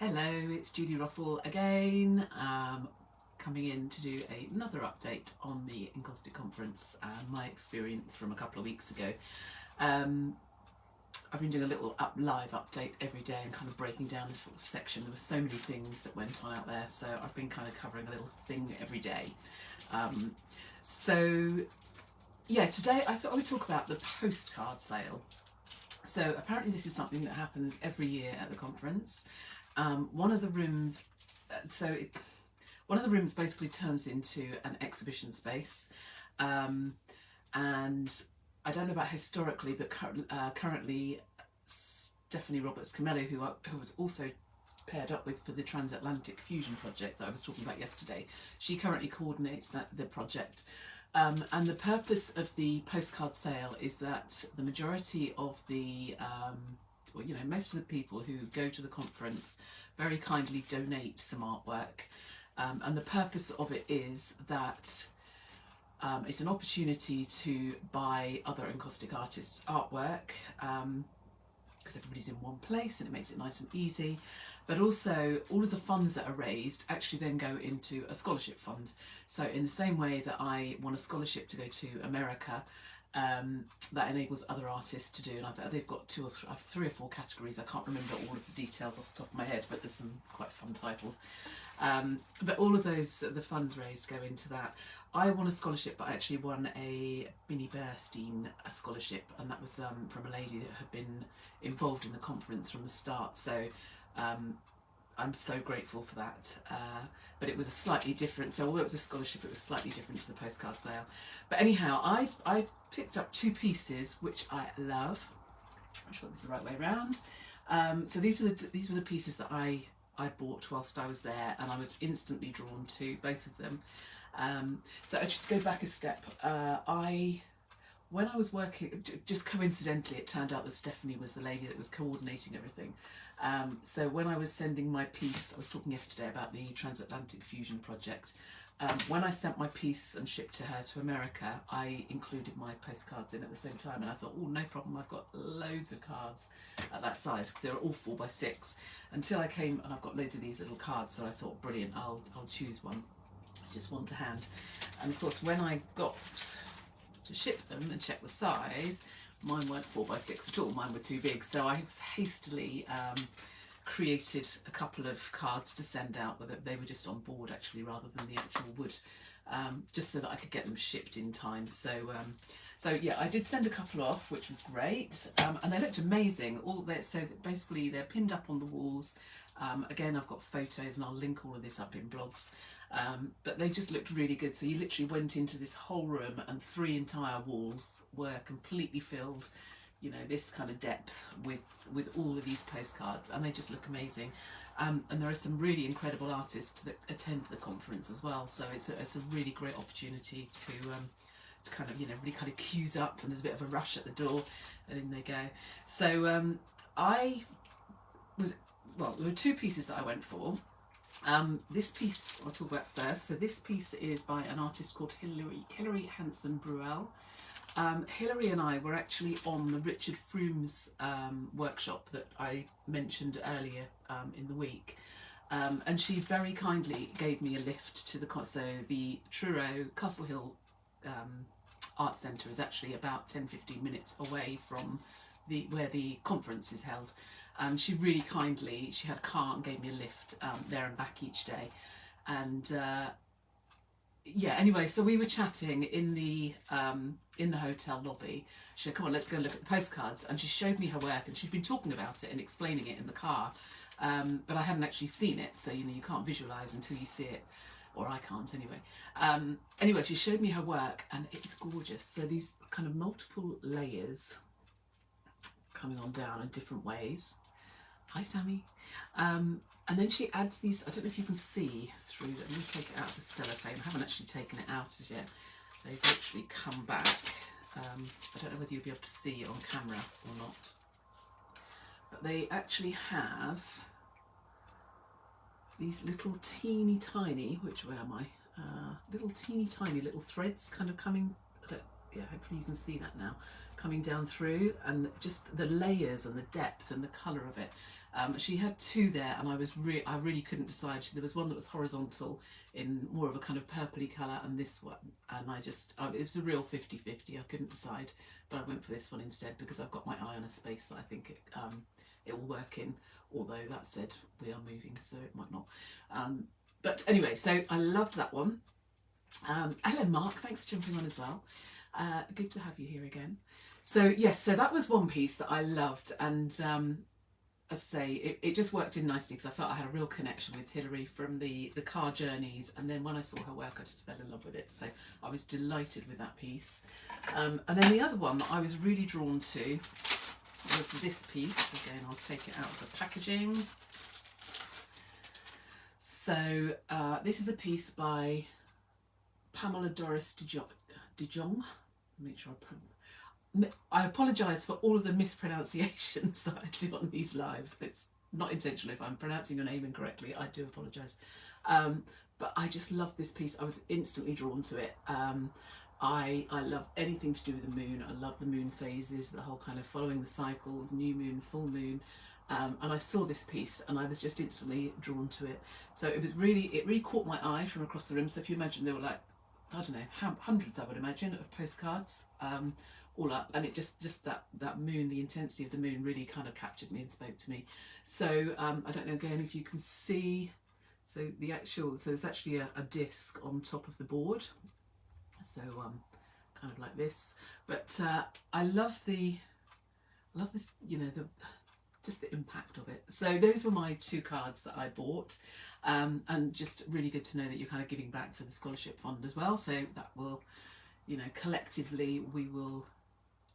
Hello, it's Judy Ruffle again, coming in to do another update on the Encaustic conference and my experience from a couple of weeks ago. I've been doing a little live update every day and kind of breaking down this sort of section. There were so many things that went on out there, so I've been kind of covering a little thing every day. Today I thought I would talk about the postcard sale. So apparently this is something that happens every year at the conference. One of the rooms basically turns into an exhibition space, and I don't know about historically, but currently Stephanie Roberts-Camello, who was also paired up with for the Transatlantic Fusion project that I was talking about yesterday, she currently coordinates the project. And the purpose of the postcard sale is that the majority of the most of the people who go to the conference very kindly donate some artwork, and the purpose of it is that it's an opportunity to buy other Encaustic artists' artwork, because everybody's in one place and it makes it nice and easy. But also all of the funds that are raised actually then go into a scholarship fund. So in the same way that I won a scholarship to go to America, that enables other artists to do, and they've got three or four categories. I can't remember all of the details off the top of my head, but there's some quite fun titles. But all of those, the funds raised go into that. I won a scholarship, but I actually won a Minnie Burstein scholarship, and that was from a lady that had been involved in the conference from the start. So I'm so grateful for that. But it was a slightly different, so although it was a scholarship, it was slightly different to the postcard sale. But anyhow, I picked up two pieces which I love. I'm sure this is the right way around. So these were the pieces that I bought whilst I was there, and I was instantly drawn to both of them. So I should go back a step. When I was working, just coincidentally, it turned out that Stephanie was the lady that was coordinating everything. So when I was sending my piece, I was talking yesterday about the Transatlantic Fusion project. When I sent my piece and shipped to her to America, I included my postcards in at the same time, and I thought, oh, no problem, I've got loads of cards at that size, because they were all 4x6, until I came and I've got loads of these little cards. So I thought, brilliant, I'll choose one, just one to hand. And of course, when I got to ship them and check the size, mine weren't 4x6 at all, mine were too big. So I hastily created a couple of cards to send out, whether they were just on board actually rather than the actual wood, just so that I could get them shipped in time. So yeah, I did send a couple off, which was great, and they looked amazing. So basically they're pinned up on the walls. Again, I've got photos and I'll link all of this up in blogs. But they just looked really good. So you literally went into this whole room and 3 entire walls were completely filled, this kind of depth with all of these postcards, and they just look amazing. And there are some really incredible artists that attend the conference as well. So it's a really great opportunity to kind of, really kind of queues up, and there's a bit of a rush at the door, and in they go. So there were two pieces that I went for. This piece I'll talk about first. So this piece is by an artist called Hilary Hanson-Bruel. Hilary and I were actually on the Richard Froome's workshop that I mentioned earlier in the week, and she very kindly gave me a lift to the Truro Castle Hill Art Centre is actually about 10-15 minutes away from where the conference is held. She really kindly, she had a car and gave me a lift there and back each day. And anyway, so we were chatting in the hotel lobby. She said, come on, let's go look at the postcards. And she showed me her work, and she'd been talking about it and explaining it in the car. But I hadn't actually seen it, so you can't visualise until you see it. Or I can't anyway. Anyway, she showed me her work, and it's gorgeous. So these kind of multiple layers coming on down in different ways. Hi, Sammy. And then she adds these, I don't know if you can see through them. Let me take it out of the cellophane. I haven't actually taken it out as yet. They've actually come back. I don't know whether you'll be able to see it on camera or not. But they actually have these little teeny tiny, where am I? Little teeny tiny little threads kind of coming, hopefully you can see that now, coming down through, and just the layers and the depth and the colour of it. She had two there, and I really couldn't decide. There was one that was horizontal in more of a kind of purpley colour, and this one, and it was a real 50-50. I couldn't decide, but I went for this one instead because I've got my eye on a space that I think it will work in. Although that said, we are moving, so it might not. But anyway, so I loved that one. Hello Mark, thanks for jumping on as well. Good to have you here again. So yes, so that was one piece that I loved, and as I say, it just worked in nicely because I felt I had a real connection with Hilary from the car journeys, and then when I saw her work I just fell in love with it, so I was delighted with that piece. And then the other one that I was really drawn to was this piece. Again, I'll take it out of the packaging. So this is a piece by Pamela Doris de Jong. Make sure I apologise for all of the mispronunciations that I do on these lives. It's not intentional. If I'm pronouncing your name incorrectly, I do apologise. But I just love this piece. I was instantly drawn to it. I love anything to do with the moon. I love the moon phases, the whole kind of following the cycles, new moon, full moon. And I saw this piece and I was just instantly drawn to it. So it really caught my eye from across the room. So if you imagine, there were like, I don't know, hundreds, I would imagine, of postcards all up, and it just that moon, the intensity of the moon really kind of captured me and spoke to me. So I don't know again if you can see, so there's actually a disc on top of the board, so kind of like this, but I love this, you know, just the impact of it. So those were my two cards that I bought, and just really good to know that you're kind of giving back for the scholarship fund as well, so that will, you know, collectively we will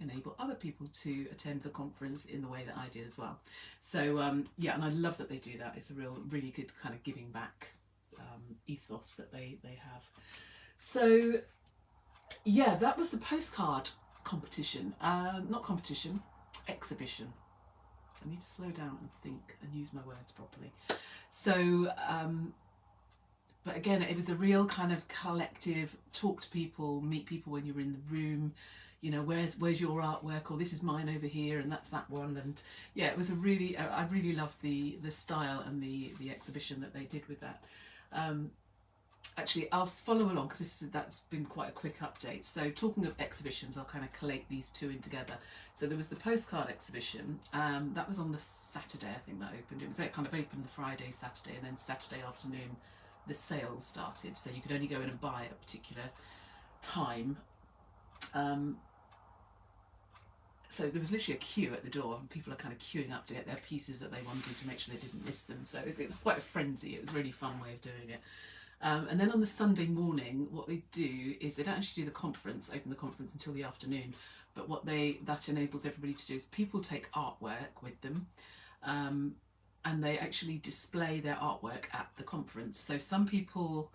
enable other people to attend the conference in the way that I did as well. So yeah, and I love that they do that. It's a really good kind of giving back ethos that they have. So yeah, that was the postcard competition, exhibition. I need to slow down and think and use my words properly. So but again, it was a real kind of collective, talk to people, meet people when you're in the room, you know, where's your artwork, or this is mine over here and that's that one. And yeah, it was I really loved the style and the exhibition that they did with that. Actually, I'll follow along because that's been quite a quick update. So talking of exhibitions, I'll kind of collate these two in together. So there was the postcard exhibition, that was on the Saturday, I think that opened. It kind of opened the Friday, Saturday, and then Saturday afternoon the sales started. So you could only go in and buy at a particular time. So there was literally a queue at the door, and people are kind of queuing up to get their pieces that they wanted to make sure they didn't miss them. So it was quite a frenzy. It was a really fun way of doing it. And then on the Sunday morning, what they do is they don't actually do the conference, open the conference until the afternoon, but what that enables everybody to do is people take artwork with them, and they actually display their artwork at the conference. So some people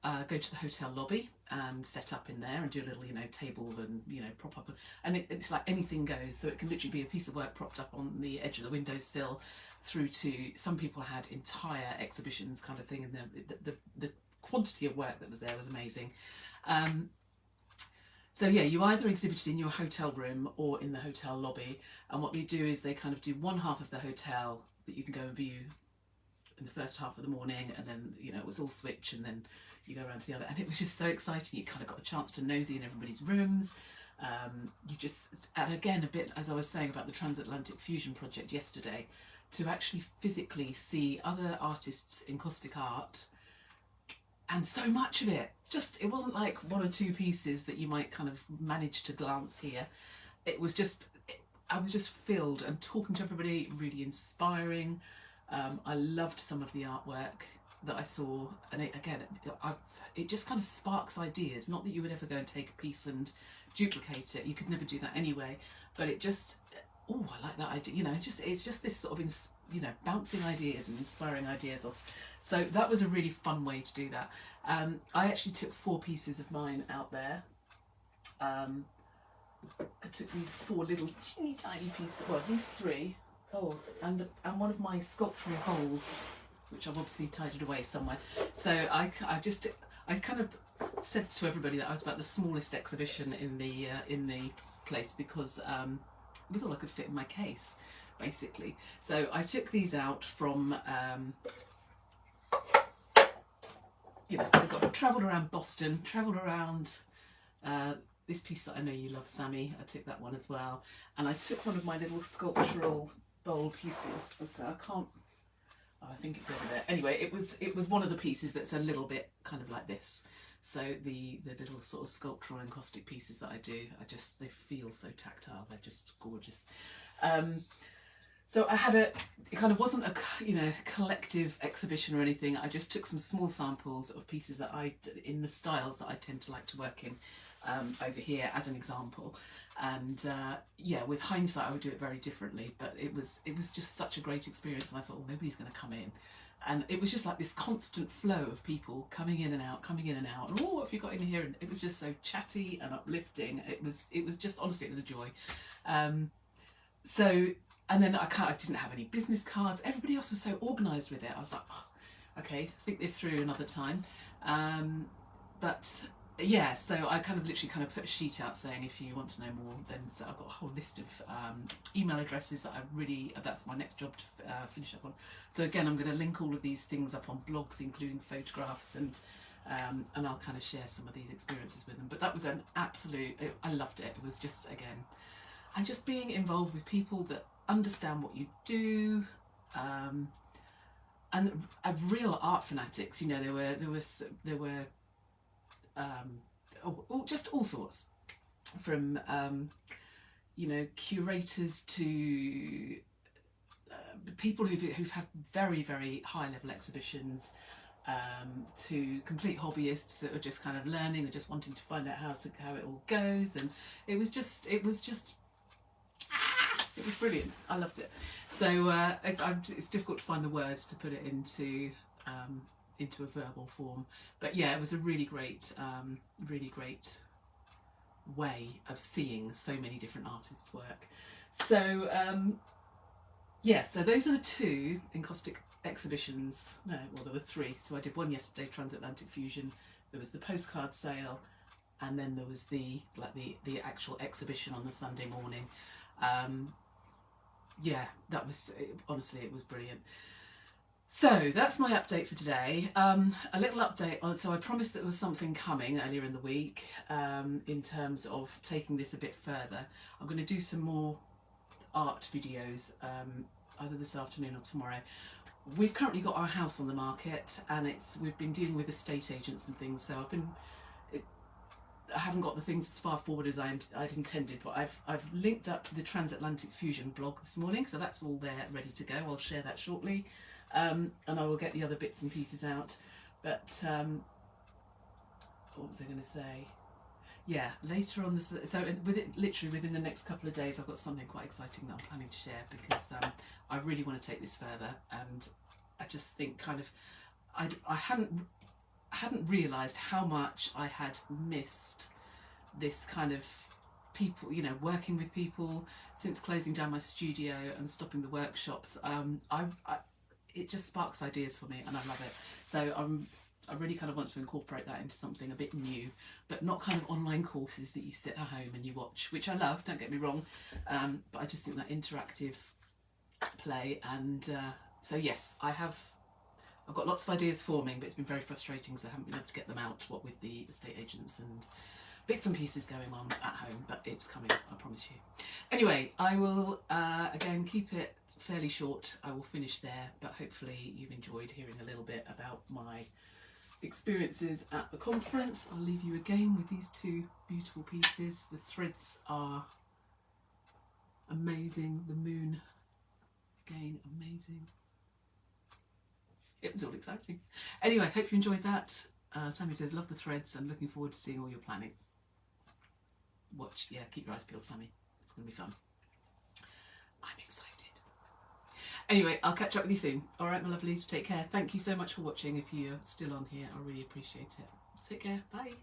go to the hotel lobby and set up in there and do a little, you know, table and, you know, prop up, and it's like anything goes. So it can literally be a piece of work propped up on the edge of the windowsill, through to some people had entire exhibitions kind of thing, and the quantity of work that was there was amazing. So yeah, you either exhibited in your hotel room or in the hotel lobby, and what they do is they kind of do one half of the hotel that you can go and view in the first half of the morning, and then, you know, it was all switch, and then you go around to the other, and it was just so exciting. You kind of got a chance to nosy in everybody's rooms. And again, a bit as I was saying about the Transatlantic Fusion Project yesterday, to actually physically see other artists' encaustic art, and so much of it, it wasn't like one or two pieces that you might kind of manage to glance here. It was just, I was just filled, and talking to everybody, really inspiring. I loved some of the artwork that I saw, and it just kind of sparks ideas. Not that you would ever go and take a piece and duplicate it, you could never do that anyway, but it just, oh, I like that idea, you know, it's just this sort of, you know, bouncing ideas and inspiring ideas off. So that was a really fun way to do that. I actually took 4 pieces of mine out there. I took these 4 little teeny tiny pieces, well, these 3. Oh, and one of my sculptural holes, which I've obviously tidied away somewhere. So I kind of said to everybody that I was about the smallest exhibition in the place because it was all I could fit in my case, basically. So I took these out from, I travelled around Boston, travelled around this piece that I know you love, Sammy. I took that one as well. And I took one of my little sculptural bowl pieces. So I can't, oh, I think it's over there. Anyway, it was one of the pieces that's a little bit kind of like this. So the little sort of sculptural encaustic pieces that I do, they feel so tactile. They're just gorgeous. So I had it kind of wasn't a collective exhibition or anything. I just took some small samples of pieces that in the styles that I tend to like to work in over here as an example. And yeah, with hindsight, I would do it very differently. But it was just such a great experience, and I thought, well, nobody's going to come in. And it was just like this constant flow of people coming in and out, and oh, what have you got in here? And it was just so chatty and uplifting. It was just, honestly, it was a joy. And then I didn't have any business cards. Everybody else was so organised with it. I was like, oh, okay, think this through another time. But yeah, so I literally put a sheet out saying, if you want to know more, then so I've got a whole list of email addresses that that's my next job to finish up on. So again, I'm going to link all of these things up on blogs, including photographs, and I'll kind of share some of these experiences with them. But that was an absolute, I loved it. It was just, again, and just being involved with people that understand what you do, and real art fanatics. There were just all sorts, from curators to people who've had very, very high level exhibitions, to complete hobbyists that are just kind of learning or just wanting to find out how it all goes. And it was brilliant. I loved it. So it's difficult to find the words to put it into a verbal form. But yeah, it was a really great way of seeing so many different artists work. So yeah, so those are the two encaustic exhibitions. No, well, there were three. So I did one yesterday, Transatlantic Fusion. There was the postcard sale, and then there was the actual exhibition on the Sunday morning. Yeah, that was, honestly, it was brilliant. So that's my update for today. A little update on, so I promised that there was something coming earlier in the week in terms of taking this a bit further. I'm going to do some more art videos either this afternoon or tomorrow. We've currently got our house on the market, and we've been dealing with estate agents and things, so I haven't got the things as far forward as I'd intended, but I've linked up the Transatlantic Fusion blog this morning, so that's all there ready to go. I'll share that shortly, and I will get the other bits and pieces out. But what was I going to say? Yeah, later on this, so literally within the next couple of days, I've got something quite exciting that I'm planning to share, because I really want to take this further, and I just think I hadn't realised how much I had missed this kind of people, working with people since closing down my studio and stopping the workshops. It just sparks ideas for me, and I love it. So I really want to incorporate that into something a bit new, but not online courses that you sit at home and you watch, which I love, don't get me wrong, but I just think that interactive play, and so yes, I've got lots of ideas forming, but it's been very frustrating, so I haven't been able to get them out, what with the estate agents and bits and pieces going on at home, but it's coming, I promise you. Anyway, I will again keep it fairly short. I will finish there, but hopefully you've enjoyed hearing a little bit about my experiences at the conference. I'll leave you again with these two beautiful pieces. The threads are amazing. The moon, again, amazing. It was all exciting. Anyway, hope you enjoyed that. Sammy says, love the threads and looking forward to seeing all your planning. Keep your eyes peeled, Sammy. It's going to be fun. I'm excited. Anyway, I'll catch up with you soon. All right, my lovelies, take care. Thank you so much for watching. If you're still on here, I really appreciate it. Take care. Bye.